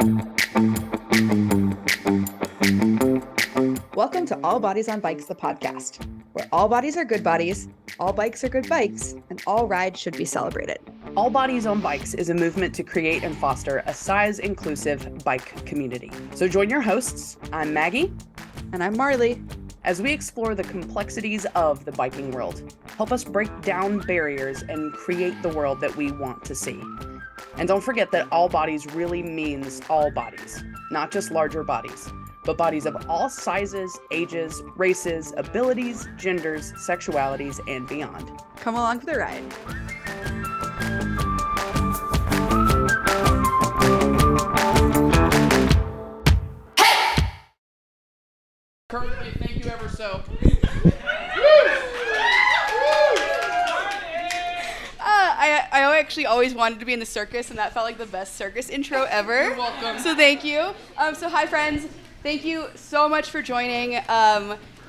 Welcome to All Bodies on Bikes, the podcast, where all bodies are good bodies, all bikes are good bikes, and all rides should be celebrated. All Bodies on Bikes is a movement to create and foster a size-inclusive bike community. So join your hosts, I'm Maggie. And I'm Marley. As we explore the complexities of the biking world, help us break down barriers and create the world that we want to see. And don't forget that all bodies really means all bodies, not just larger bodies, but bodies of all sizes, ages, races, abilities, genders, sexualities, and beyond. Come along for the ride. Currently, thank you ever so. I actually always wanted to be in the circus, and that felt like the best circus intro ever. You're welcome. So thank you. So hi, friends. Thank you so much for joining.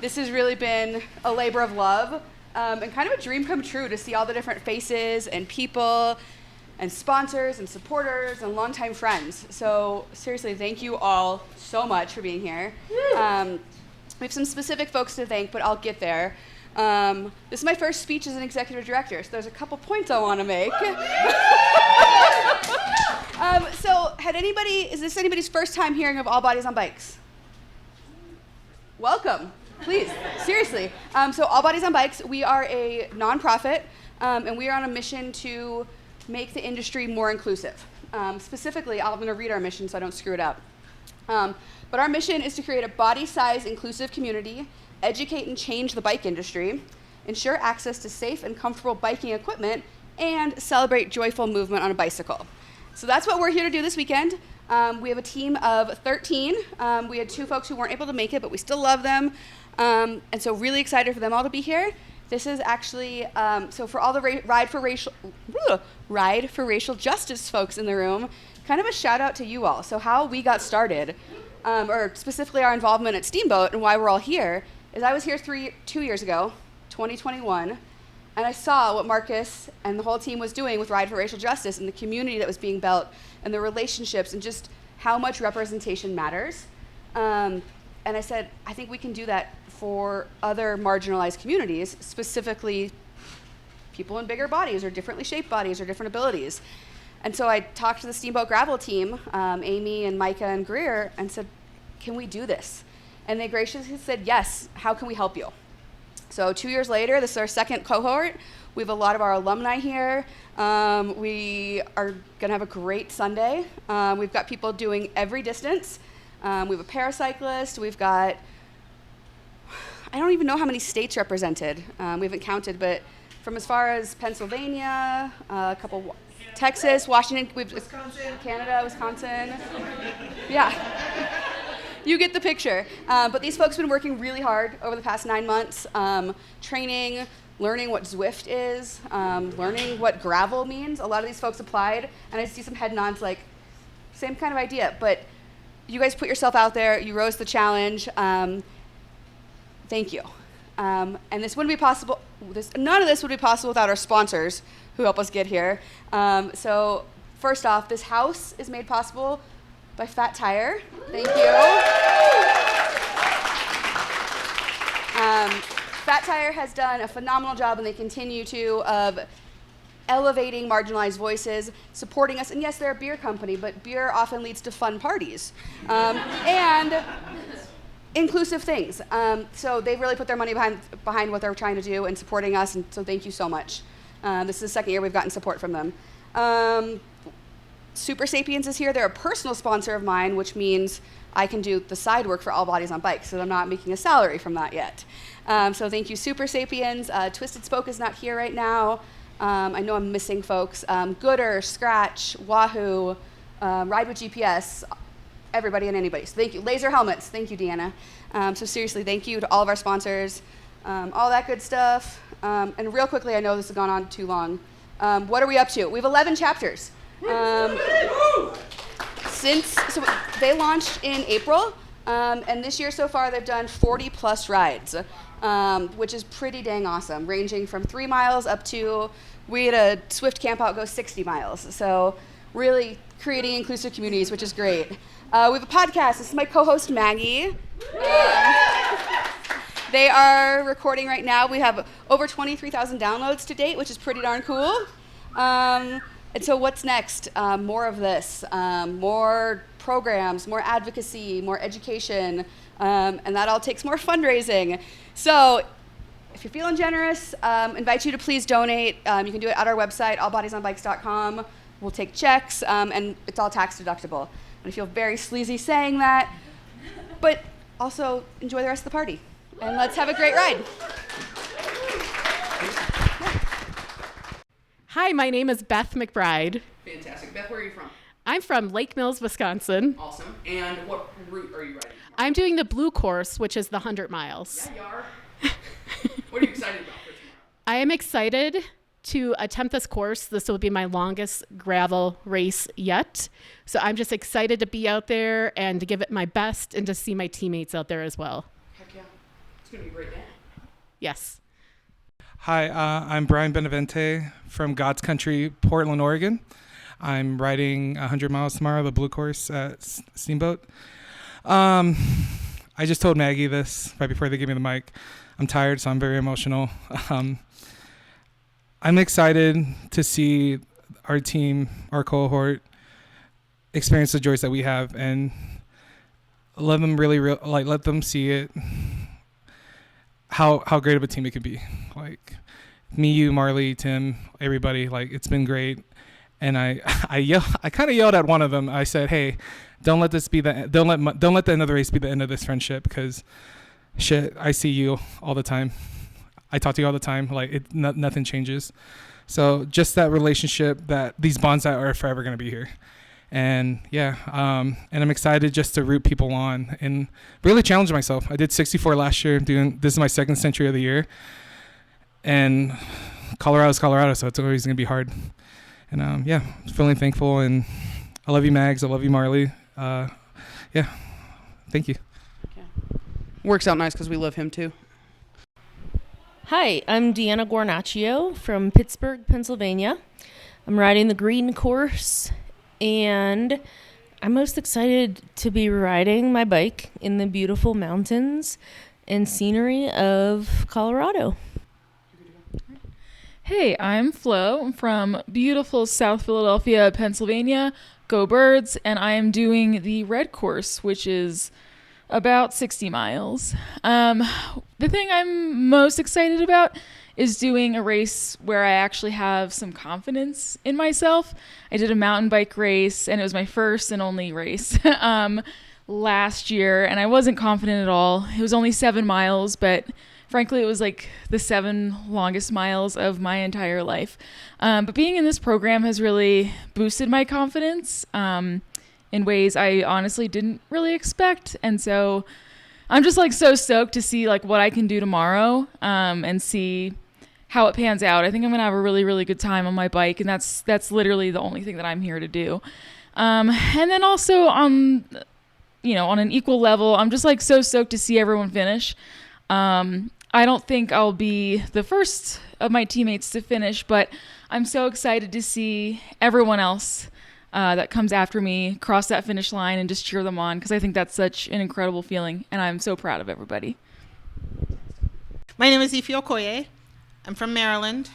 This has really been a labor of love and kind of a dream come true to see all the different faces and people and sponsors and supporters and longtime friends. So seriously, thank you all so much for being here. We have some specific folks to thank, but I'll get there. This is my first speech as an executive director, so there's a couple points I want to make. So is this anybody's first time hearing of All Bodies on Bikes? Welcome, please, seriously. So All Bodies on Bikes, we are a nonprofit, and we are on a mission to make the industry more inclusive. Specifically, I'm gonna read our mission so I don't screw it up. But our mission is to create a body size inclusive community, educate and change the bike industry, ensure access to safe and comfortable biking equipment, and celebrate joyful movement on a bicycle. So that's what we're here to do this weekend. We have a team of 13. We had 2 folks who weren't able to make it, but we still love them. And so really excited for them all to be here. This is actually, so for all the Ride for Racial Justice folks in the room, kind of a shout out to you all. So how we got started, or specifically our involvement at Steamboat and why we're all here, is I was here 2 years ago, 2021, and I saw what Marcus and the whole team was doing with Ride for Racial Justice and the community that was being built and the relationships and just how much representation matters. And I said, I think we can do that for other marginalized communities, specifically people in bigger bodies or differently shaped bodies or different abilities. And so I talked to the Steamboat Gravel team, Amy and Micah and Greer, and said, can we do this? And they graciously said, yes, how can we help you? So 2 years later, this is our second cohort. We have a lot of our alumni here. We are gonna have a great Sunday. We've got people doing every distance. We have a paracyclist. We've got, I don't even know how many states represented. We haven't counted, but from as far as Pennsylvania, a couple, Texas, Washington, Wisconsin. Canada, Wisconsin. Yeah. You get the picture. But these folks have been working really hard over the past 9 months, training, learning what Zwift is, learning what gravel means. A lot of these folks applied, and I see some head nods like, same kind of idea. But you guys put yourself out there, you rose the challenge. Thank you. And this wouldn't be possible, none of this would be possible without our sponsors who help us get here. So first off, this house is made possible by Fat Tire. Thank you. Fat Tire has done a phenomenal job, and they continue to, of elevating marginalized voices, supporting us. And yes, they're a beer company, but beer often leads to fun parties and inclusive things. So they've really put their money behind what they're trying to do and supporting us, and so thank you so much. This is the second year we've gotten support from them. Super Sapiens is here. They're a personal sponsor of mine, which means I can do the side work for All Bodies on Bikes, so I'm not making a salary from that yet. So thank you, Super Sapiens. Twisted Spoke is not here right now. I know I'm missing folks. Gooder, Scratch, Wahoo, Ride with GPS, everybody and anybody. So thank you. Laser Helmets, thank you, Deanna. So seriously, thank you to all of our sponsors, all that good stuff. And real quickly, I know this has gone on too long. What are we up to? We have 11 chapters. So they launched in April, and this year so far they've done 40 plus rides, which is pretty dang awesome, ranging from 3 miles up to, we had a Swift camp out go 60 miles. So really creating inclusive communities, which is great. We have a podcast. This is my co-host, Maggie. They are recording right now. We have over 23,000 downloads to date, which is pretty darn cool. And so what's next? More of this, more programs, more advocacy, more education, and that all takes more fundraising. So if you're feeling generous, invite you to please donate. You can do it at our website, allbodiesonbikes.com. We'll take checks, and it's all tax deductible. And I feel very sleazy saying that, but also enjoy the rest of the party. And let's have a great ride. Hi, my name is Beth McBride. Fantastic. Beth, where are you from? I'm from Lake Mills, Wisconsin. Awesome. And what route are you riding? I'm doing the Blue Course, which is the 100 miles. Yeah, you are. What are you excited about for tomorrow? I am excited to attempt this course. This will be my longest gravel race yet. So I'm just excited to be out there and to give it my best and to see my teammates out there as well. Heck yeah. It's going to be a great day. Yes. Hi, I'm Brian Benavente from God's Country, Portland, Oregon. I'm riding 100 miles tomorrow, the Blue Course at Steamboat. I just told Maggie this right before they gave me the mic. I'm tired, so I'm very emotional. I'm excited to see our team, our cohort, experience the joys that we have and let them let them see it, how great of a team it could be. Like me, you, Marley, Tim, everybody, like it's been great. And I kind of yelled at one of them. I said, "Hey, don't let the end of the race be the end of this friendship, because shit, I see you all the time. I talk to you all the time. Like nothing changes. So just that relationship, that these bonds that are forever going to be here." And yeah, and I'm excited just to root people on and really challenge myself. I did 64 last year. This is my second century of the year, and Colorado's Colorado, so it's always going to be hard. And yeah, feeling thankful, and I love you, Mags. I love you, Marley. Yeah, thank you. Yeah. Works out nice because we love him too. Hi, I'm Deanna Guarnaccio from Pittsburgh, Pennsylvania. I'm riding the Green Course, and I'm most excited to be riding my bike in the beautiful mountains and scenery of Colorado. Hey, I'm Flo. I'm from beautiful South Philadelphia, Pennsylvania. Go Birds, and I am doing the Red Course, which is about 60 miles. The thing I'm most excited about is doing a race where I actually have some confidence in myself. I did a mountain bike race, and it was my first and only race last year, and I wasn't confident at all. It was only 7 miles, but frankly, it was like the 7 longest miles of my entire life. But being in this program has really boosted my confidence in ways I honestly didn't really expect. And so I'm just like so stoked to see like what I can do tomorrow and see how it pans out. I think I'm gonna have a really, really good time on my bike, and that's literally the only thing that I'm here to do. And then also on an equal level, I'm just like so stoked to see everyone finish. I don't think I'll be the first of my teammates to finish, but I'm so excited to see everyone else that comes after me cross that finish line and just cheer them on, because I think that's such an incredible feeling, and I'm so proud of everybody. My name is Ife Okoye. I'm from Maryland.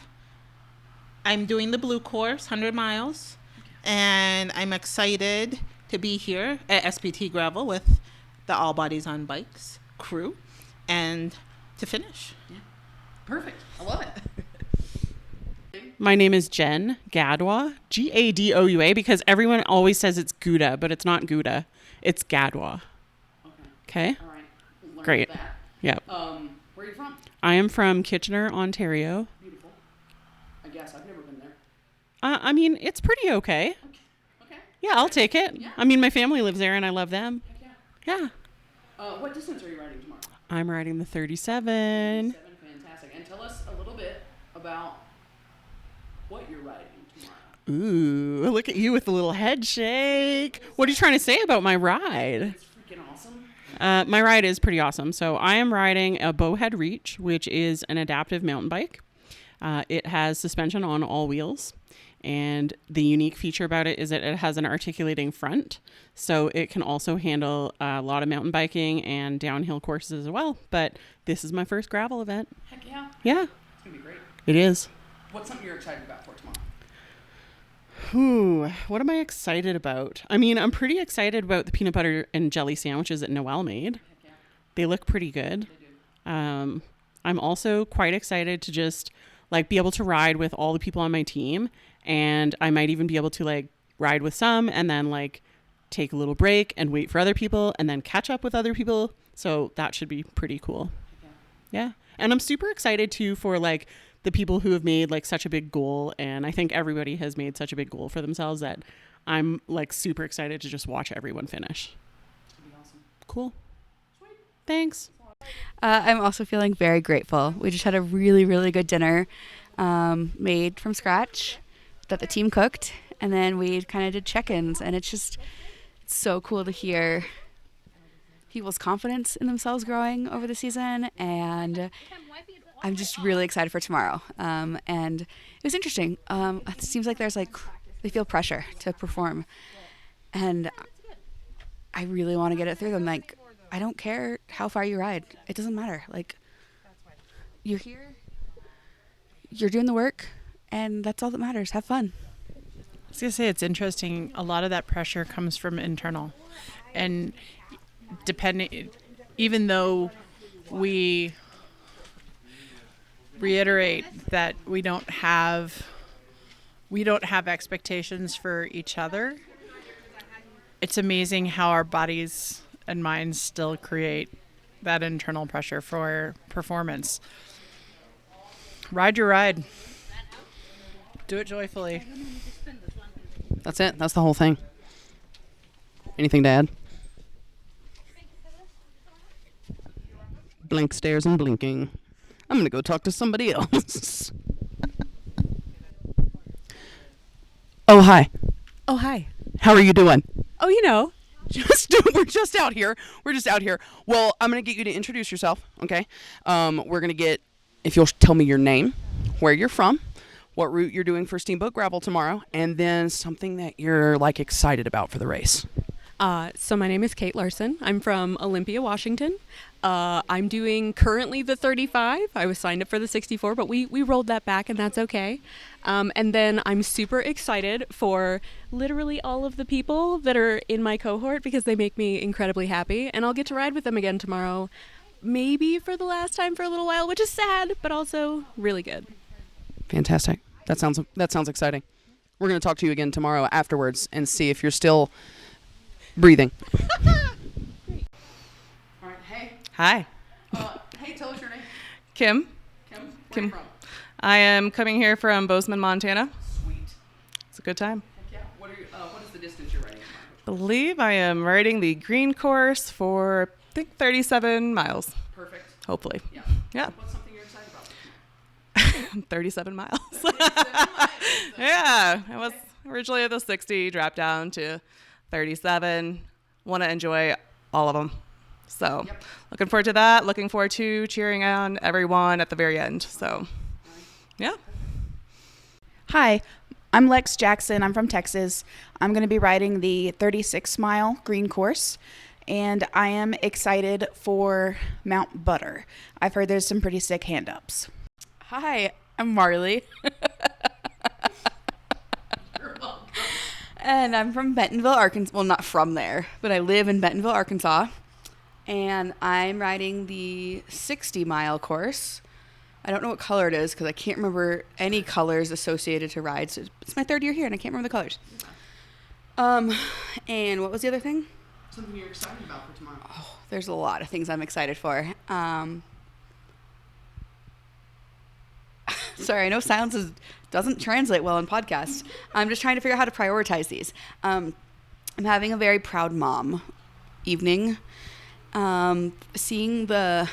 I'm doing the Blue Course, 100 miles, and I'm excited to be here at SBT GRVL with the All Bodies on Bikes crew and to finish. Yeah. Perfect. I love it. My name is Jen Gadwa, Gadoua, because everyone always says it's Gouda, but it's not Gouda. It's Gadwa. Okay? All right. Learned Great. That. Yep. Where are you from? I am from Kitchener, Ontario. Beautiful. I guess I've never been there. I mean, it's pretty okay. Okay. Yeah, I'll take it. Yeah. I mean, my family lives there, and I love them. Heck yeah. Yeah. What distance are you riding tomorrow? I'm riding the 37. Fantastic. And tell us a little bit about what you're riding tomorrow. Ooh, look at you with the little head shake. What are you trying to say about my ride? It's freaking awesome. My ride is pretty awesome. So I am riding a Bowhead Reach, which is an adaptive mountain bike. It has suspension on all wheels, And the unique feature about it is that it has an articulating front. So it can also handle a lot of mountain biking and downhill courses as well. But this is my first gravel event. Heck yeah. Yeah. It's going to be great. It is. What's something you're excited about for tomorrow? Ooh, what am I excited about? I mean, I'm pretty excited about the peanut butter and jelly sandwiches that Noelle made. Yeah. They look pretty good. They do. I'm also quite excited to just like be able to ride with all the people on my team, and I might even be able to like ride with some and then like take a little break and wait for other people and then catch up with other people. So that should be pretty cool. Yeah. And I'm super excited too for like the people who have made like such a big goal, and I think everybody has made such a big goal for themselves that I'm like super excited to just watch everyone finish. That'd be awesome. Cool. Sweet. Thanks. I'm also feeling very grateful. We just had a really, really good dinner made from scratch that the team cooked, and then we kind of did check-ins, and it's so cool to hear people's confidence in themselves growing over the season, and I'm just really excited for tomorrow. And it was interesting. It seems like there's like, they feel pressure to perform, and I really want to get it through them. Like, I don't care how far you ride. It doesn't matter. Like, you're here, you're doing the work, and that's all that matters. Have fun. I was going to say, it's interesting. A lot of that pressure comes from internal. And even though we reiterate that we don't have expectations for each other, it's amazing how our bodies and minds still create that internal pressure for performance. Ride your ride. Do it joyfully. That's it. That's the whole thing. Anything to add? Blank stares and blinking. I'm going to go talk to somebody else. Oh, hi. Oh, hi. How are you doing? Oh, you know. We're just out here. Well, I'm going to get you to introduce yourself, okay? We're going to get, if you'll tell me your name, where you're from, what route you're doing for Steamboat Gravel tomorrow, and then something that you're, like, excited about for the race. So my name is Kate Larson. I'm from Olympia, Washington. I'm doing currently the 35. I was signed up for the 64, but we rolled that back, and that's okay. And then I'm super excited for literally all of the people that are in my cohort because they make me incredibly happy, and I'll get to ride with them again tomorrow, maybe for the last time for a little while, which is sad, but also really good. Fantastic. That sounds exciting. We're going to talk to you again tomorrow afterwards and see if you're still breathing. All right. Hey. Hi. Hey, tell us your name. Kim. Where Kim. you from? I am coming here from Bozeman, Montana. Sweet. It's a good time. Heck yeah. What is the distance you're riding? I believe I am riding the green course for, I think, 37 miles. Perfect. Hopefully. Yeah. Yeah. What's something you're excited about? 37 miles. 37 miles. Yeah. I was originally at the 60, dropped down to 37. Want to enjoy all of them. So looking forward to that. Looking forward to cheering on everyone at the very end. So, yeah. Hi, I'm Lex Jackson. I'm from Texas. I'm going to be riding the 36-mile green course, and I am excited for Mount Butter. I've heard there's some pretty sick hand-ups. Hi, I'm Marley. And I'm from Bentonville, Arkansas. Well, not from there, but I live in Bentonville, Arkansas. And I'm riding the 60-mile course. I don't know what color it is because I can't remember any colors associated to rides. It's my third year here, and I can't remember the colors. And what was the other thing? Something you're excited about for tomorrow. Oh, there's a lot of things I'm excited for. Sorry, I know silence doesn't translate well in podcasts. I'm just trying to figure out how to prioritize these. I'm having a very proud mom evening. Seeing the,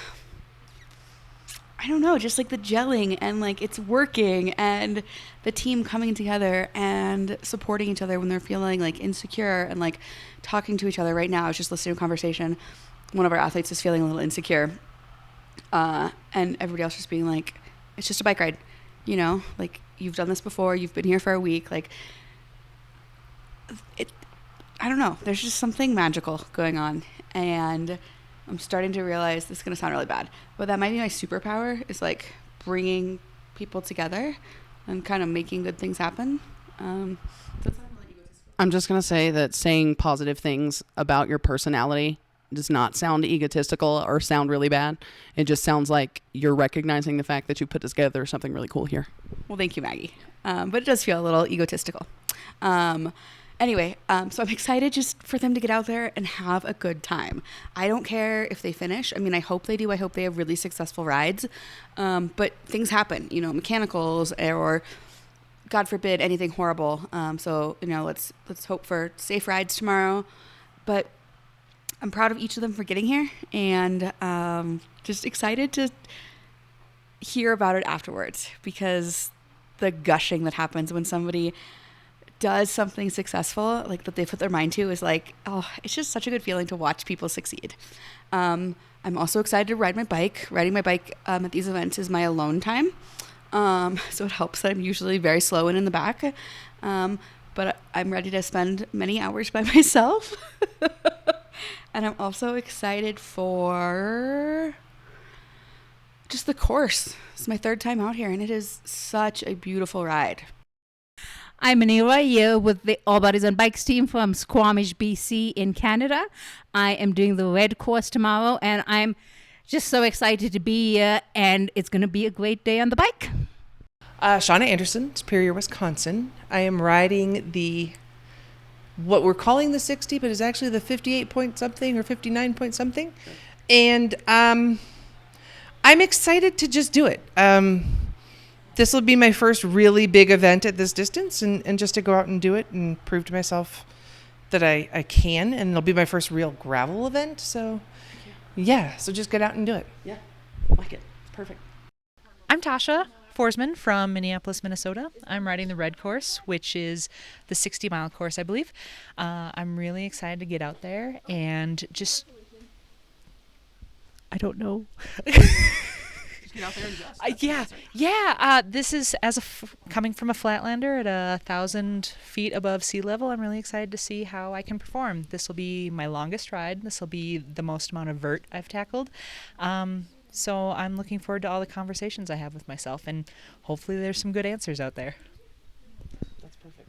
I don't know, just like the gelling and like it's working and the team coming together and supporting each other when they're feeling like insecure and like talking to each other. Right now, I was just listening to a conversation. One of our athletes is feeling a little insecure. And everybody else just being like, it's just a bike ride. you know, like you've done this before, you've been here for a week, like I don't know, there's just something magical going on, and I'm starting to realize this is going to sound really bad, but that might be my superpower, is like bringing people together and kind of making good things happen. I'm just going to say that saying positive things about your personality does not sound egotistical or sound really bad. It just sounds like you're recognizing the fact that you put together something really cool here. Well, thank you, Maggie. But it does feel a little egotistical. Anyway, so I'm excited just for them to get out there and have a good time. I don't care if they finish. I mean, I hope they do. I hope they have really successful rides. But things happen, you know, mechanicals or God forbid anything horrible. So, you know, let's hope for safe rides tomorrow. But I'm proud of each of them for getting here, and just excited to hear about it afterwards, because the gushing that happens when somebody does something successful, like that they put their mind to, is like, oh, it's just such a good feeling to watch people succeed. I'm also excited to ride my bike. Riding my bike at these events is my alone time. So it helps that I'm usually very slow and in the back. But I'm ready to spend many hours by myself. And I'm also excited for just the course. It's my third time out here, and it is such a beautiful ride. I'm Manila here with the All Bodies on Bikes team from Squamish, BC in Canada. I am doing the red course tomorrow, and I'm just so excited to be here, and it's going to be a great day on the bike. Shauna Anderson, Superior, Wisconsin. I am riding what we're calling the 60, but is actually the 58 point something or 59 point something. And I'm excited to just do it. This will be my first really big event at this distance, and just to go out and do it and prove to myself that I can. And it'll be my first real gravel event. So, yeah, so just get out and do it. Yeah, like it. Perfect. I'm Tasha Forsman from Minneapolis, Minnesota. I'm riding the red course, which is the 60-mile course, I believe. I'm really excited to get out there and just, I don't know. Get out there and this is coming from a flatlander at 1,000 feet above sea level. I'm really excited to see how I can perform. This will be my longest ride. This will be the most amount of vert I've tackled. So I'm looking forward to all the conversations I have with myself, and hopefully there's some good answers out there. That's perfect.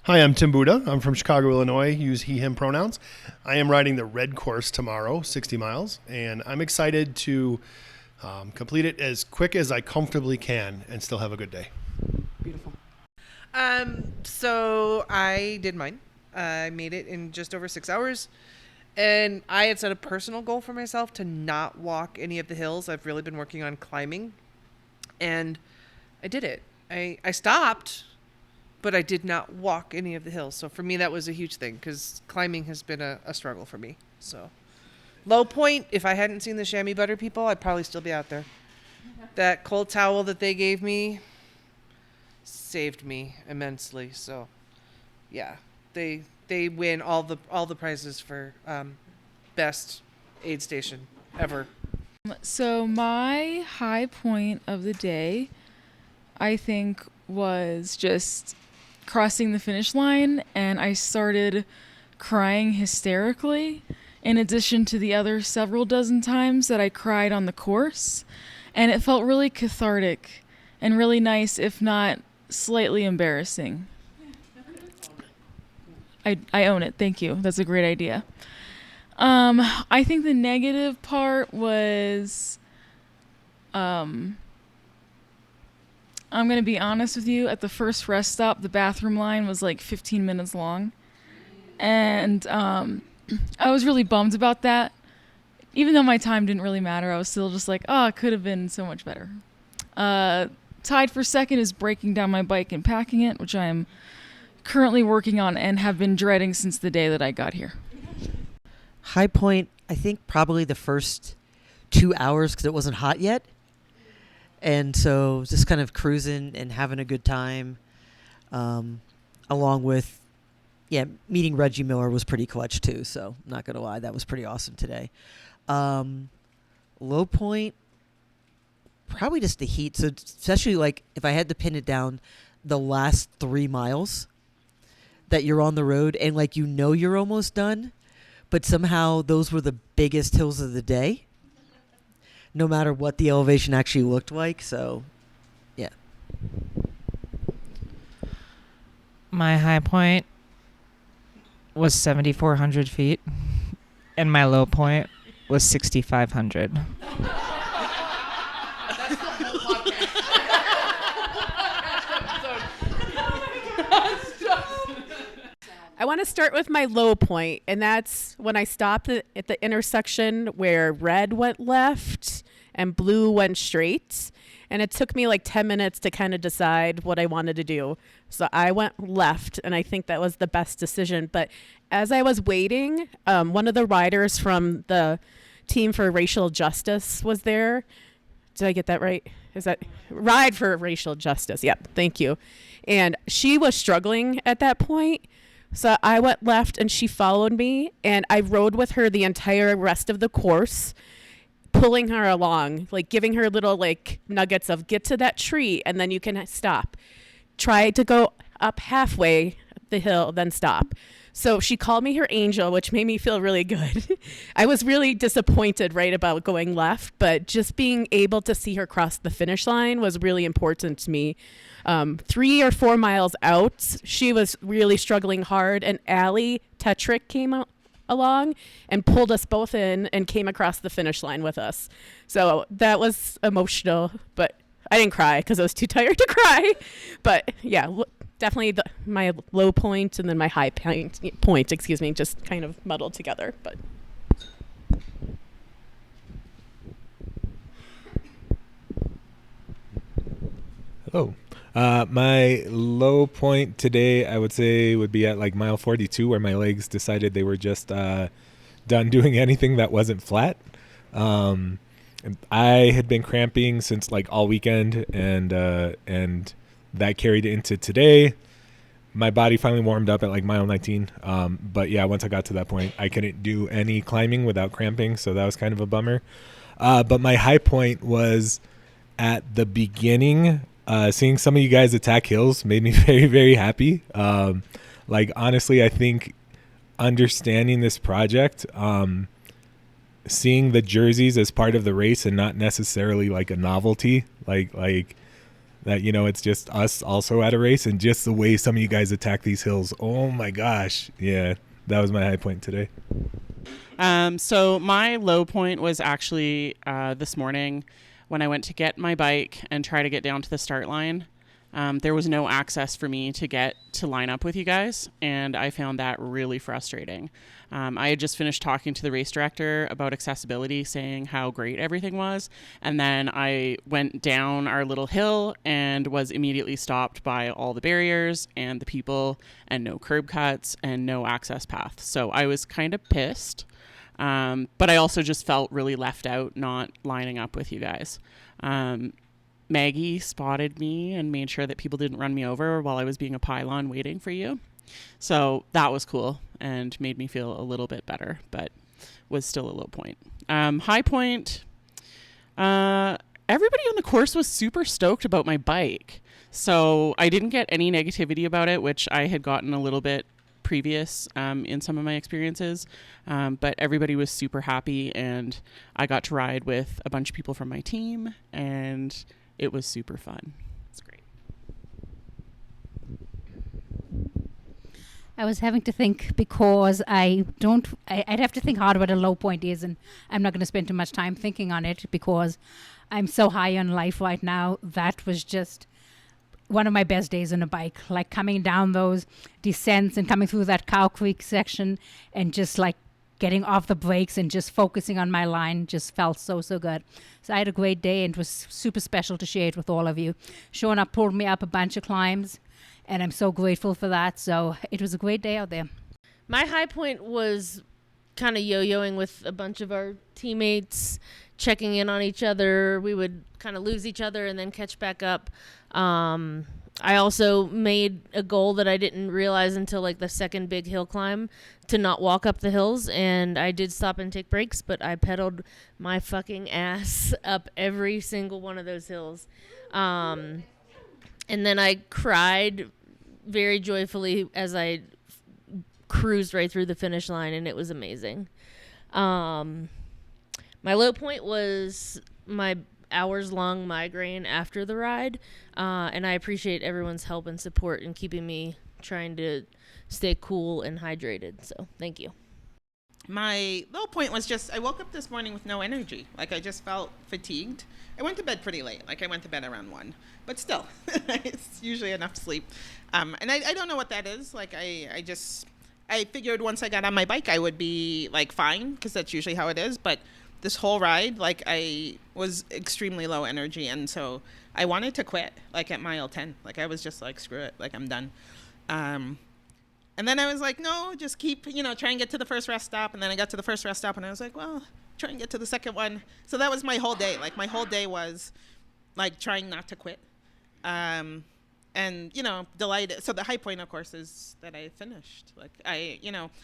Hi, I'm Tim Buda. I'm from Chicago, Illinois. Use he, him pronouns. I am riding the red course tomorrow, 60 miles, and I'm excited to complete it as quick as I comfortably can and still have a good day. Beautiful. So I did mine. I made it in just over 6 hours. And I had set a personal goal for myself to not walk any of the hills. I've really been working on climbing. And I did it. I stopped, but I did not walk any of the hills. So for me, that was a huge thing, because climbing has been a struggle for me. So low point, if I hadn't seen the chamois butter people, I'd probably still be out there. That cold towel that they gave me saved me immensely. So yeah, they win all the prizes for best aid station ever. So my high point of the day, I think, was just crossing the finish line, and I started crying hysterically, in addition to the other several dozen times that I cried on the course. And it felt really cathartic and really nice, if not slightly embarrassing. I own it. Thank you. That's a great idea. I think the negative part was, I'm going to be honest with you. At the first rest stop, the bathroom line was like 15 minutes long. And I was really bummed about that. Even though my time didn't really matter, I was still just like, oh, it could have been so much better. Tied for second is breaking down my bike and packing it, which I am currently working on and have been dreading since the day that I got here. High point, I think probably the first 2 hours, because it wasn't hot yet. And so just kind of cruising and having a good time, along with, meeting Reggie Miller was pretty clutch too. So I'm not going to lie, that was pretty awesome today. Low point, probably just the heat. So especially like if I had to pin it down, the last 3 miles that you're on the road and like you're almost done, but somehow those were the biggest hills of the day, no matter what the elevation actually looked like. So, yeah. My high point was 7,400 feet, and my low point was 6,500. I want to start with my low point, and that's when I stopped at the intersection where red went left and blue went straight. And it took me like 10 minutes to kind of decide what I wanted to do. So I went left, and I think that was the best decision. But as I was waiting, one of the riders from the Team for Racial Justice was there. Did I get that right? Is that Ride for Racial Justice? Yep, thank you. And she was struggling at that point. So I went left, and she followed me, and I rode with her the entire rest of the course, pulling her along, like giving her little like nuggets of get to that tree and then you can stop. Try to go up halfway the hill, then stop. So she called me her angel, which made me feel really good. I was really disappointed right about going left, but just being able to see her cross the finish line was really important to me. 3 or 4 miles out, she was really struggling hard, and Allie Tetrick came out along and pulled us both in and came across the finish line with us. So that was emotional, but I didn't cry because I was too tired to cry. But yeah, definitely my low point and then my high point, just kind of muddled together. But Hello. My low point today, I would say, would be at like mile 42, where my legs decided they were just done doing anything that wasn't flat. And I had been cramping since like all weekend, and that carried into today. My body finally warmed up at like mile 19. But yeah, once I got to that point, I couldn't do any climbing without cramping, so that was kind of a bummer. But my high point was at the beginning. Seeing some of you guys attack hills made me very, very happy. Like, honestly, I think understanding this project, seeing the jerseys as part of the race and not necessarily like a novelty, like that, it's just us also at a race, and just the way some of you guys attack these hills. Oh my gosh. Yeah, that was my high point today. So my low point was actually this morning when I went to get my bike and try to get down to the start line. There was no access for me to get to line up with you guys, and I found that really frustrating. I had just finished talking to the race director about accessibility, saying how great everything was, and then I went down our little hill and was immediately stopped by all the barriers and the people, and no curb cuts and no access path. So I was kind of pissed. But I also just felt really left out not lining up with you guys. Maggie spotted me and made sure that people didn't run me over while I was being a pylon waiting for you. So that was cool and made me feel a little bit better, but was still a low point. High point, everybody on the course was super stoked about my bike. So I didn't get any negativity about it, which I had gotten a little bit previous in some of my experiences, but everybody was super happy, and I got to ride with a bunch of people from my team, and it was super fun. It's great. I was having to think because I'd have to think hard what a low point is, and I'm not going to spend too much time thinking on it because I'm so high on life right now. That was just one of my best days on a bike, like coming down those descents and coming through that Cow Creek section and just like getting off the brakes and just focusing on my line just felt so good. So I had a great day, and it was super special to share it with all of you. Shona pulled me up a bunch of climbs, and I'm so grateful for that. So it was a great day out there. My high point was kind of yo-yoing with a bunch of our teammates, checking in on each other. We would kind of lose each other and then catch back up. I also made a goal that I didn't realize until like the second big hill climb to not walk up the hills, and I did stop and take breaks, but I pedaled my fucking ass up every single one of those hills. And then I cried very joyfully as I cruised right through the finish line, and it was amazing. My low point was my hours-long migraine after the ride, and I appreciate everyone's help and support in keeping me trying to stay cool and hydrated. So thank you. My low point was just I woke up this morning with no energy. Like I just felt fatigued. I went to bed pretty late. Like I went to bed around 1, but still, it's usually enough sleep. And I don't know what that is. Like I figured once I got on my bike I would be like fine, because that's usually how it is. But this whole ride, like I was extremely low energy, and so I wanted to quit like at mile 10. Like I was just like, screw it, like I'm done. And then I was like, no, just keep, try and get to the first rest stop. And then I got to the first rest stop and I was like, well, try and get to the second one. So that was my whole day. Like my whole day was like trying not to quit. And, delighted. So the high point, of course, is that I finished. Like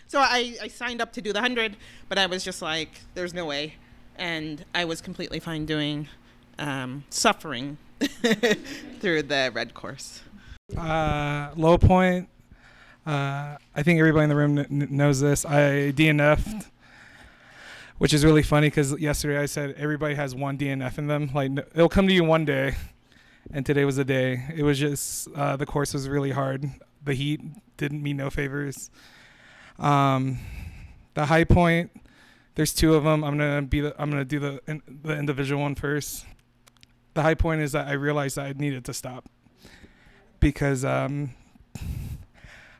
so I signed up to do the 100, but I was just like, there's no way. And I was completely fine doing suffering through the red course. Low point. I think everybody in the room knows this. I DNF'd, which is really funny because yesterday I said everybody has one DNF in them. Like it'll come to you one day, and today was the day. It was just the course was really hard. The heat didn't me no favors. The high point. There's 2 of them. I'm gonna do the individual one first. The high point is that I realized that I needed to stop because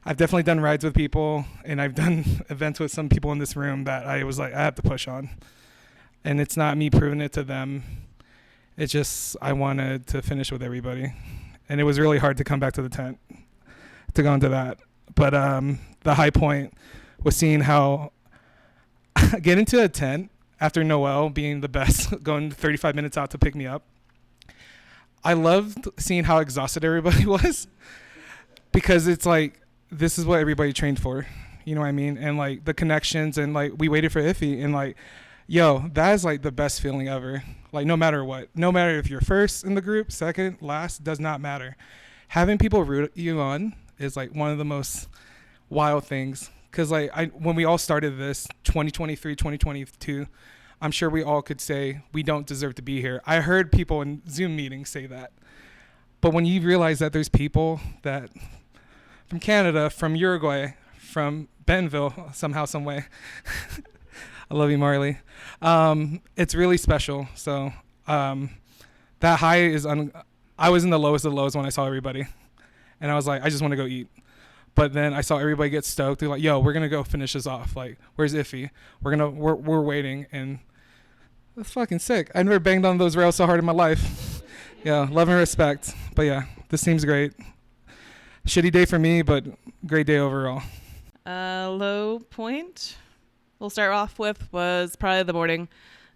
I've definitely done rides with people, and I've done events with some people in this room that I was like, I have to push on. And it's not me proving it to them. It's just I wanted to finish with everybody. And it was really hard to come back to the tent to go into that. But the high point was seeing how get into a tent after Noel being the best, going 35 minutes out to pick me up. I loved seeing how exhausted everybody was, because it's like, this is what everybody trained for, you know what I mean? And like the connections, and like we waited for Iffy, and like, yo, that is like the best feeling ever. Like no matter what, no matter if you're first in the group, second, last, does not matter. Having people root you on is like one of the most wild things. Cause like when we all started this 2023, 2022, I'm sure we all could say we don't deserve to be here. I heard people in Zoom meetings say that. But when you realize that there's people that from Canada, from Uruguay, from Bentonville, somehow, some way. I love you, Marley. It's really special. So that high is, I was in the lowest of the lows when I saw everybody. And I was like, I just want to go eat. But then I saw everybody get stoked. They're like, yo, we're going to go finish this off. Like, where's Iffy? We're waiting. And that's fucking sick. I never banged on those rails so hard in my life. Yeah, love and respect. But yeah, this seems great. Shitty day for me, but great day overall. Low point, we'll start off with, was probably the morning.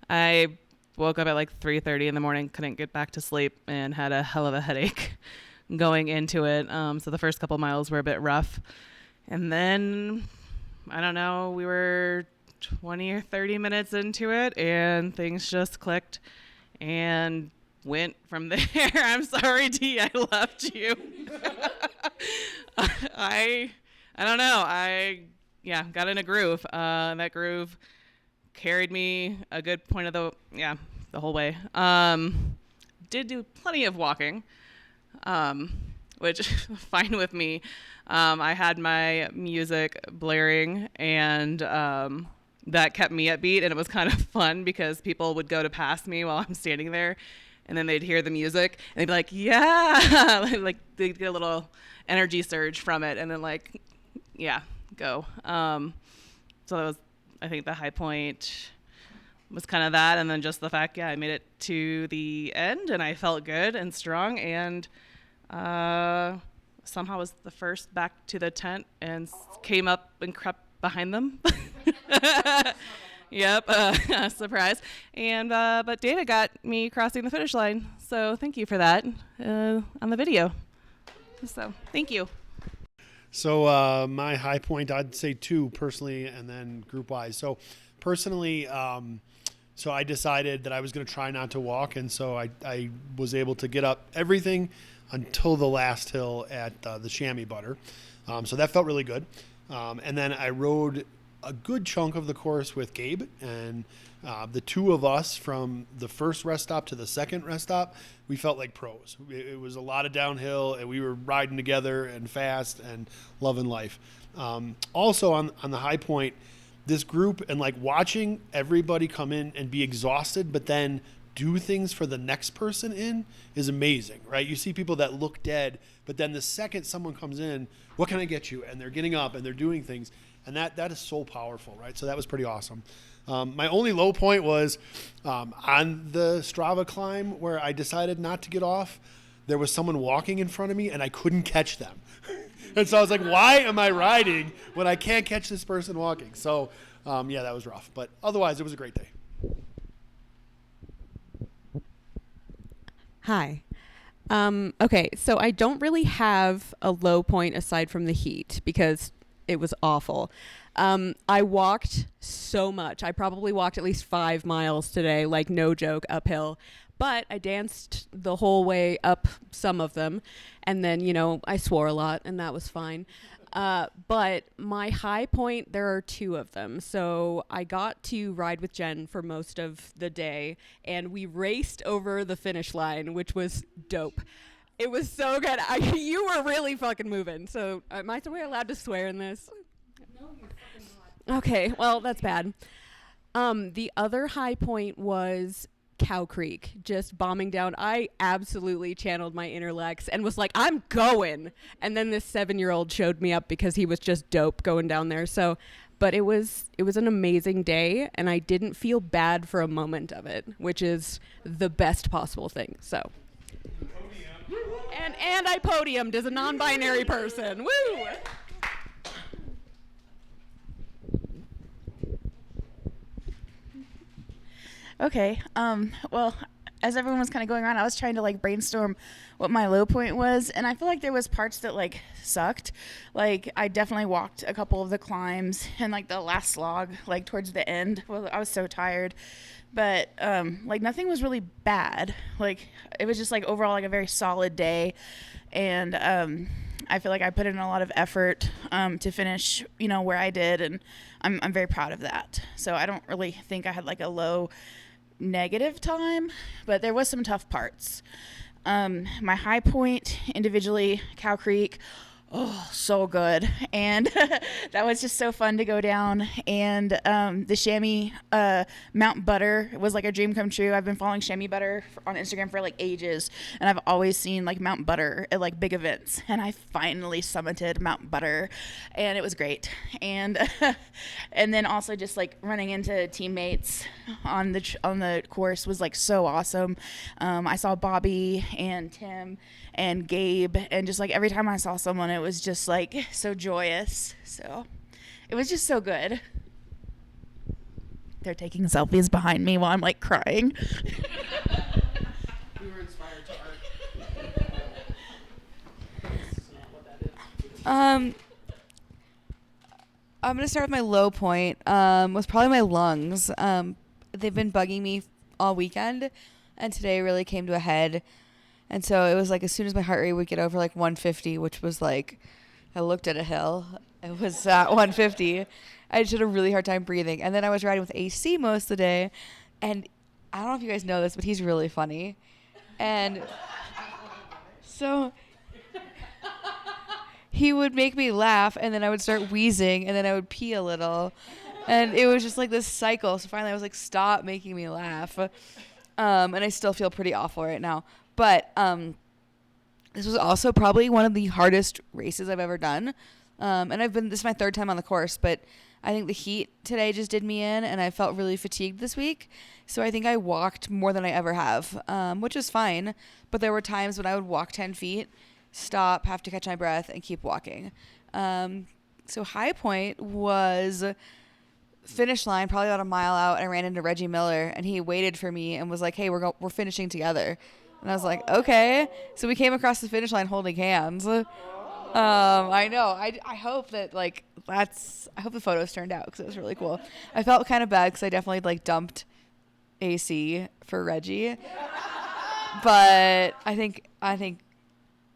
I woke up at like 3:30 in the morning, couldn't get back to sleep, and had a hell of a headache going into it. So the first couple miles were a bit rough. And then, I don't know, we were 20 or 30 minutes into it, and things just clicked and went from there. I'm sorry, Dee, I left you. I don't know. I got in a groove. That groove carried me a good point of the whole way. Did do plenty of walking, which fine with me. I had my music blaring, and that kept me upbeat, and it was kind of fun because people would go to pass me while I'm standing there, and then they'd hear the music and they'd be like, yeah, like they'd get a little energy surge from it, and then like, yeah, go. So that was, I think, the high point was kind of that, and then just the fact, I made it to the end, and I felt good and strong, and somehow was the first back to the tent and came up and crept behind them. Yep, surprise. And but David got me crossing the finish line, so thank you for that on the video. So thank you. So my high point, I'd say 2 personally, and then group wise. So personally, so I decided that I was going to try not to walk, and so I was able to get up everything until the last hill at the chamois butter. So that felt really good. And then I rode a good chunk of the course with Gabe, and the 2 of us from the first rest stop to the second rest stop, we felt like pros. It was a lot of downhill, and we were riding together and fast and loving life. Also on the high point, this group and like watching everybody come in and be exhausted, but then do things for the next person in is amazing, right? You see people that look dead, but then the second someone comes in, what can I get you? And they're getting up and they're doing things. And that is so powerful, right? So that was pretty awesome. My only low point was on the Strava climb where I decided not to get off. There was someone walking in front of me and I couldn't catch them. And so I was like, why am I riding when I can't catch this person walking? So yeah, that was rough. But otherwise, it was a great day. Hi. Okay, so I don't really have a low point aside from the heat because it was awful. I walked so much. I probably walked at least 5 miles today, like no joke, uphill. But I danced the whole way up some of them. And then, you know, I swore a lot and that was fine. But my high point, there are 2 of them. So I got to ride with Jen for most of the day, and we raced over the finish line, which was dope. It was so good. You were really fucking moving. So am I allowed to swear in this? No, you're fucking not. Okay, well, that's bad. The other high point was Cow Creek, just bombing down. I absolutely channeled my inner Lex and was like, I'm going. And then this 7-year-old showed me up because he was just dope going down there. So, but it was an amazing day, and I didn't feel bad for a moment of it, which is the best possible thing. So, and I podiumed as a non-binary person. Woo! Okay. Well, as everyone was kind of going around, I was trying to like brainstorm what my low point was, and I feel like there was parts that like sucked. Like I definitely walked a couple of the climbs and like the last slog, like towards the end. Well, I was so tired, but like nothing was really bad. Like it was just like overall like a very solid day, and I feel like I put in a lot of effort to finish, you know, where I did, and I'm very proud of that. So I don't really think I had like a low negative time, but there was some tough parts. My high point individually, Cow Creek, oh, so good. And that was just so fun to go down. And the chamois Mount Butter was like a dream come true. I've been following chamois butter on Instagram for like ages, and I've always seen like Mount Butter at like big events. And I finally summited Mount Butter, and it was great. And and then also just like running into teammates on the course was like so awesome. I saw Bobby and Tim and Gabe, and just like every time I saw someone, it was just like so joyous. So it was just so good. They're taking selfies behind me while I'm like crying. We were inspired to art. I'm gonna start with my low point. Was probably my lungs. They've been bugging me all weekend, and today really came to a head. And so it was like as soon as my heart rate would get over like 150, which was like, I looked at a hill, it was at 150. I just had a really hard time breathing. And then I was riding with AC most of the day. And I don't know if you guys know this, but he's really funny. And so he would make me laugh, and then I would start wheezing, and then I would pee a little. And it was just like this cycle. So finally I was like, stop making me laugh. And I still feel pretty awful right now. But this was also probably one of the hardest races I've ever done. And this is my 3rd time on the course, but I think the heat today just did me in, and I felt really fatigued this week. So I think I walked more than I ever have, which is fine. But there were times when I would walk 10 feet, stop, have to catch my breath, and keep walking. So high point was finish line, probably about a mile out, and I ran into Reggie Miller, and he waited for me and was like, hey, we're finishing together. And I was like, okay. So we came across the finish line holding hands. I know. I hope that I hope the photos turned out because it was really cool. I felt kind of bad because I definitely dumped AC for Reggie, but I think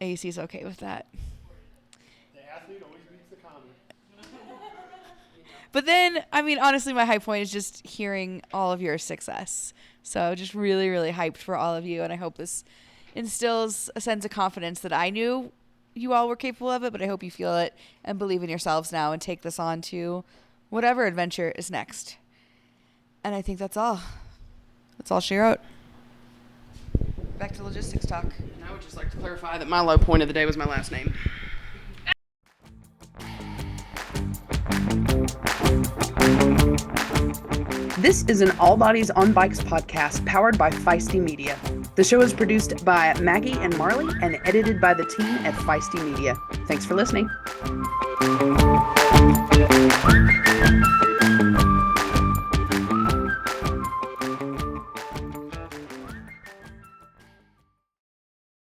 AC's okay with that. The athlete always beats the comment. But then, I mean, honestly, my high point is just hearing all of your success. So just really, really hyped for all of you. And I hope this instills a sense of confidence that I knew you all were capable of it, but I hope you feel it and believe in yourselves now and take this on to whatever adventure is next. And I think that's all. That's all she wrote. Back to logistics talk. And I would just like to clarify that my low point of the day was my last name. This is an All Bodies on Bikes podcast powered by Feisty Media. The show is produced by Maggie and Marley and edited by the team at Feisty Media. Thanks for listening.